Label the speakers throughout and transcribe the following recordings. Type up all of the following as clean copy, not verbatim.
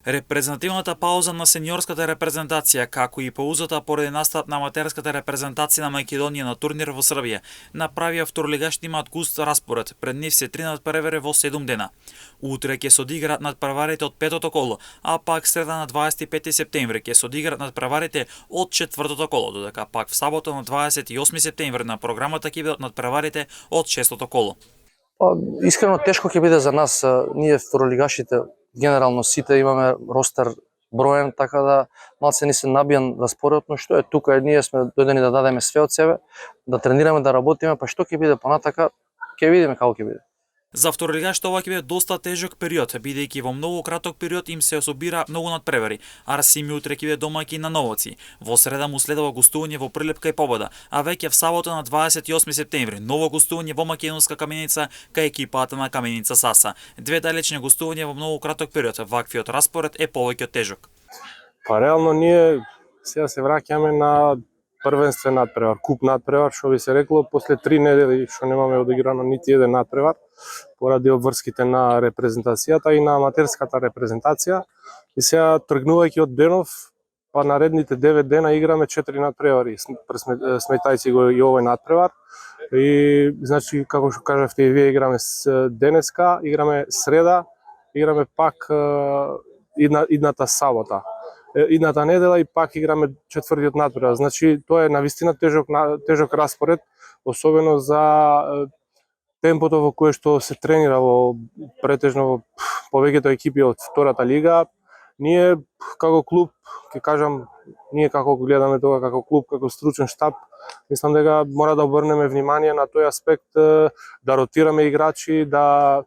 Speaker 1: Репрезентативната пауза на сениорската репрезентација, како и паузата поради настап на аматерската репрезентација на Македонија на турнир во Србија, направија второлигашите имаат густ распоред. Пред нив се 3 надпревари во 7 дена. Утре ќе се одиграат надпреварите од петото коло, а пак среда на 25 септември ќе се одиграат надпреварите од четвртото коло, додека пак в сабота на 28 септември на програмата ќе бидат надпреварите од шестото коло.
Speaker 2: Искрено тешко ќе биде за нас, ние второлигашите, генерално сите имаме ростер броен, така да малце ни се набиен распоред, но што е тука, ние сме дојдени да дадеме све од себе, да тренираме, да работиме, па што ќе биде понатака, ќе видиме како ќе биде.
Speaker 1: За второлигашите ова ќе биде доста тежок период, бидејќи во многу краток период им се собира многу надпревари. Арсими утре ќе биде домаќин на Новоци. Во среда му следува гостување во Прилепка и Побода, а веќе в сабота на 28 септември ново гостување во Македонска Каменица кај екипата на Каменица Саса. Две далечни гостувања во многу краток период. Ваквиот распоред е повеќе тежок.
Speaker 3: Па реално ние сега се враќаме на првенствен надпревар, куп надпревар, што би се рекло, после 3 недели што немаме одиграно нити еден надпревар, поради обврските на репрезентацијата и на аматерската репрезентација. И сега тргнувајќи од денов, па наредните 9 дена играме 4 надпревари, сметајќи го и овој надпревар. И значи како што кажавте и вие, играме денеска, играме среда, играме пак идната сабота. Идната недела и пак играме четвртиот надпревар. Значи тоа е навистина тежок распоред, особено за темпото во кое што се тренира во претежно во повеќето екипи од втората лига. Ние како клуб, ќе кажам, ние како гледаме тоа како клуб, како стручен штаб, мислам дека мора да обрнеме внимание на тој аспект, да ротираме играчи, да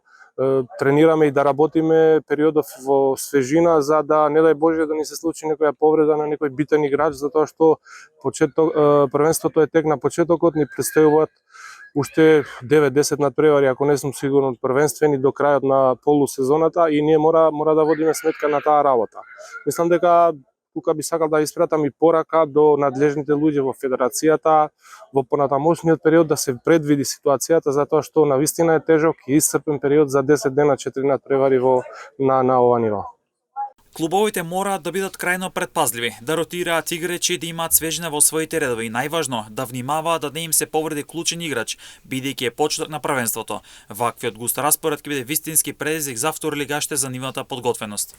Speaker 3: тренираме и да работиме периодов во свежина, за да не дај Боже да ни се случи некоја повреда на некој битен играч, затоа што првенството е тек на почетокот, ни престојуваат уште 9-10 надпревари, ако не сум сигурен, првенствени до крајот на полусезоната, и ние мора да водиме сметка на таа работа. Мислам дека тука би сакал да испратам и порака до надлежните луѓе во федерацијата во понатамошниот период да се предвиди ситуацијата, затоа што навистина е тежок и исцрпен период за 10 дена 4 надпревари на ова ниво.
Speaker 1: Клубовите мораат да бидат крајно предпазливи, да ротираат играчи, да имаат свежина во своите редови и најважно да внимаваат да не им се повреди клучен играч, бидејќи е почеток на првенството. Ваквиот густ распоред ќе биде вистински предизвик за второлигашите за нивната подготвеност.